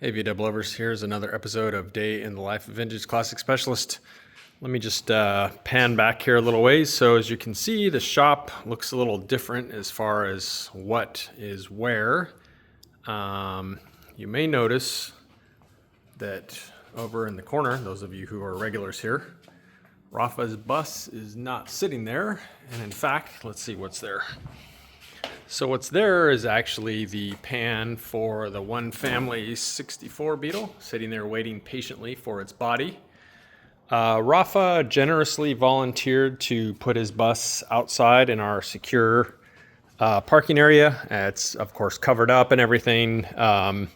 Hey VW lovers, here's another episode of Day in the Life of Vintage Classic Specialist. Let me just pan back here a little ways. So as you can see, the shop looks a little different as far as what is where. You may notice that over in the corner, those of you who are regulars here, Rafa's bus is not sitting there. And in fact, let's see what's there. So what's there is actually the pan for the one family 64 Beetle, sitting there waiting patiently for its body. Rafa generously volunteered to put his bus outside in our secure parking area. It's of course covered up and everything. That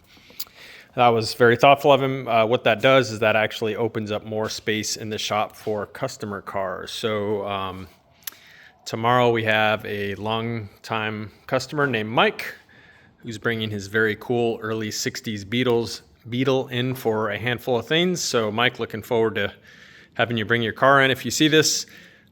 was very thoughtful of him. What that does is that actually opens up more space in the shop for customer cars. So tomorrow we have a long-time customer named Mike who's bringing his very cool early 60s Beetle in for a handful of things. So Mike, looking forward to having you bring your car in if you see this.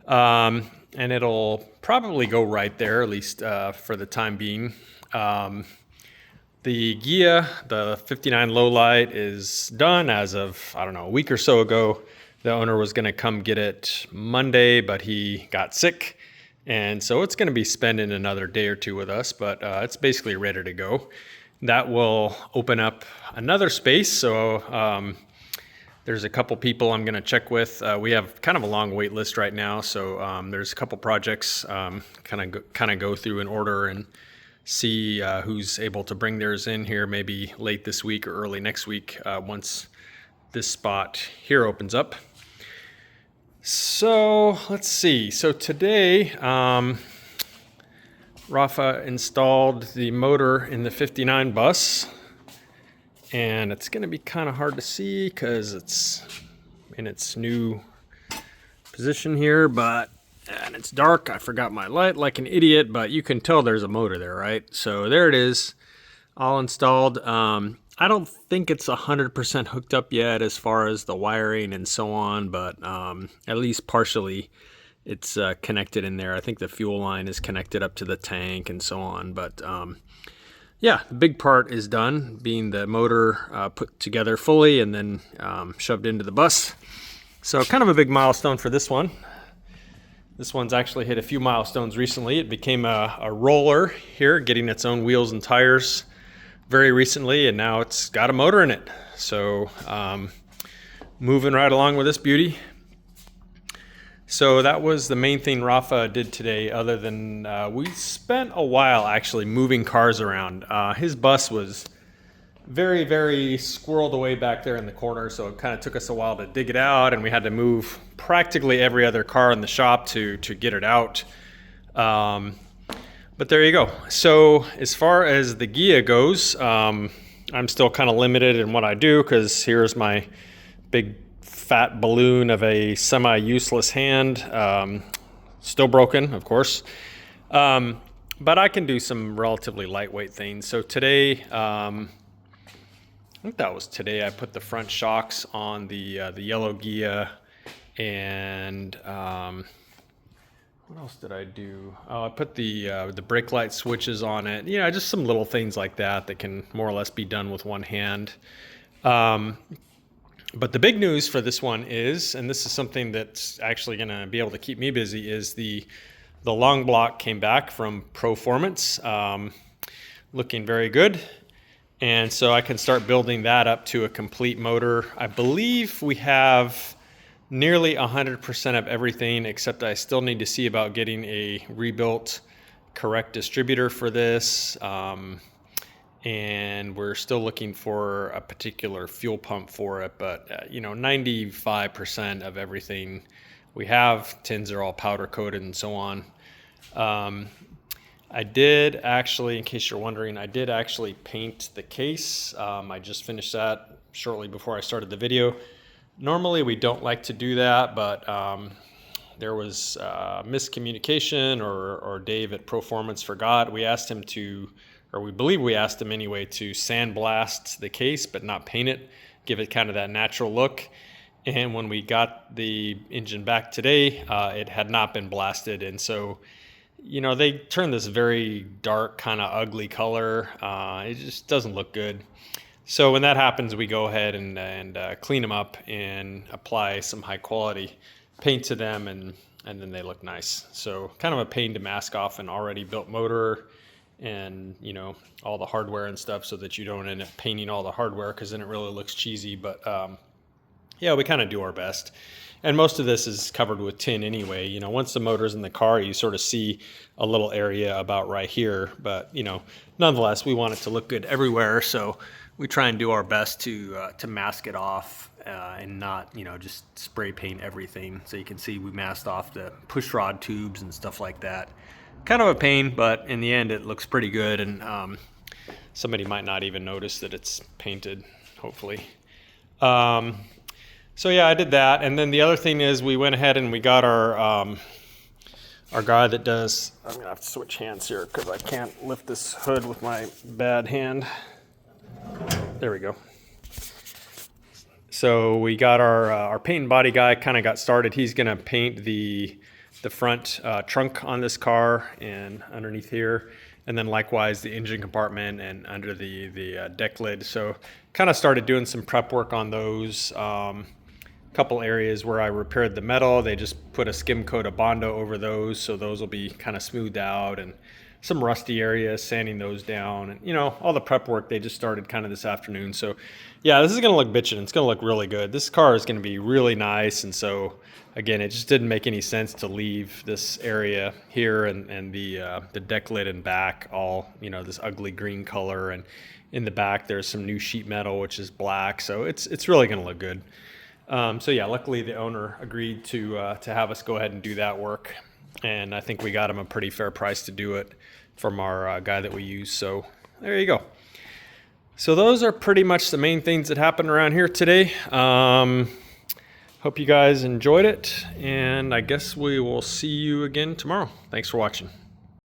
And it'll probably go right there, at least for the time being. The Gia, the 59 Lowlight, is done as of, I don't know, a week or so ago. The owner was going to come get it Monday, but he got sick. And so it's going to be spending another day or two with us, but it's basically ready to go. That will open up another space. So there's a couple people I'm going to check with. We have kind of a long wait list right now. So there's a couple projects kind of go through in order and see who's able to bring theirs in here maybe late this week or early next week once this spot here opens up. So let's see. So today, Rafa installed the motor in the 59 bus, and it's going to be kind of hard to see because it's in its new position here, and it's dark. I forgot my light like an idiot, but you can tell there's a motor there, right? So there it is, all installed. I don't think it's 100% hooked up yet as far as the wiring and so on, but at least partially it's connected in there. I think the fuel line is connected up to the tank and so on. But yeah, the big part is done, being the motor put together fully and then shoved into the bus. So kind of a big milestone for this one. This one's actually hit a few milestones recently. It became a roller here, getting its own wheels and tires very recently, and now it's got a motor in it. So moving right along with this beauty. So that was the main thing Rafa did today, other than we spent a while actually moving cars around. His bus was very, very squirreled away back there in the corner, so it kind of took us a while to dig it out, and we had to move practically every other car in the shop to get it out. But there you go. So as far as the Gia goes, I'm still kind of limited in what I do because here's my big fat balloon of a semi-useless hand. Still broken, of course. But I can do some relatively lightweight things. So today, I think that was today, I put the front shocks on the yellow Gia, and what else did I do? Oh, I put the brake light switches on it. You know, just some little things like that that can more or less be done with one hand. But the big news for this one is, and this is something that's actually going to be able to keep me busy, is the long block came back from Proformance, looking very good. And so I can start building that up to a complete motor. I believe we have nearly 100% of everything, except I still need to see about getting a rebuilt correct distributor for this. And we're still looking for a particular fuel pump for it, but 95% of everything we have. Tins are all powder coated and so on. I did actually, in case you're wondering, I did actually paint the case. I just finished that shortly before I started the video. Normally we don't like to do that, but there was miscommunication, or Dave at Proformance forgot. We asked him to, or we believe we asked him anyway, to sandblast the case but not paint it, give it kind of that natural look. And when we got the engine back today, it had not been blasted, and so they turned this very dark, kind of ugly color. It just doesn't look good. So when that happens, we go ahead and clean them up and apply some high quality paint to them, and then they look nice. So kind of a pain to mask off an already built motor and, you know, all the hardware and stuff, so that you don't end up painting all the hardware, because then it really looks cheesy. But yeah, we kind of do our best. And most of this is covered with tin anyway. You know, once the motor's in the car, you sort of see a little area about right here. But, you know, nonetheless, we want it to look good everywhere. So we try and do our best to mask it off and not, you know, just spray paint everything. So you can see we masked off the push rod tubes and stuff like that. Kind of a pain, but in the end, it looks pretty good. And somebody might not even notice that it's painted, hopefully. So yeah, I did that. And then the other thing is we went ahead and we got our guy that does, I'm gonna have to switch hands here because I can't lift this hood with my bad hand. There we go. So we got our paint and body guy kind of got started. He's gonna paint the front trunk on this car and underneath here. And then likewise the engine compartment and under the deck lid. So kind of started doing some prep work on those. Couple areas where I repaired the metal, they just put a skim coat of Bondo over those, so those will be kind of smoothed out, and some rusty areas, sanding those down, and, you know, all the prep work they just started kind of this afternoon. So yeah, this is going to look bitchin'. It's going to look really good. This car is going to be really nice. And so again, it just didn't make any sense to leave this area here and the deck lid and back all, you know, this ugly green color, and in the back there's some new sheet metal which is black, so it's really going to look good. So yeah, luckily the owner agreed to have us go ahead and do that work, and I think we got him a pretty fair price to do it from our guy that we use. So there you go. So those are pretty much the main things that happened around here today. Hope you guys enjoyed it, and I guess we will see you again tomorrow. Thanks for watching.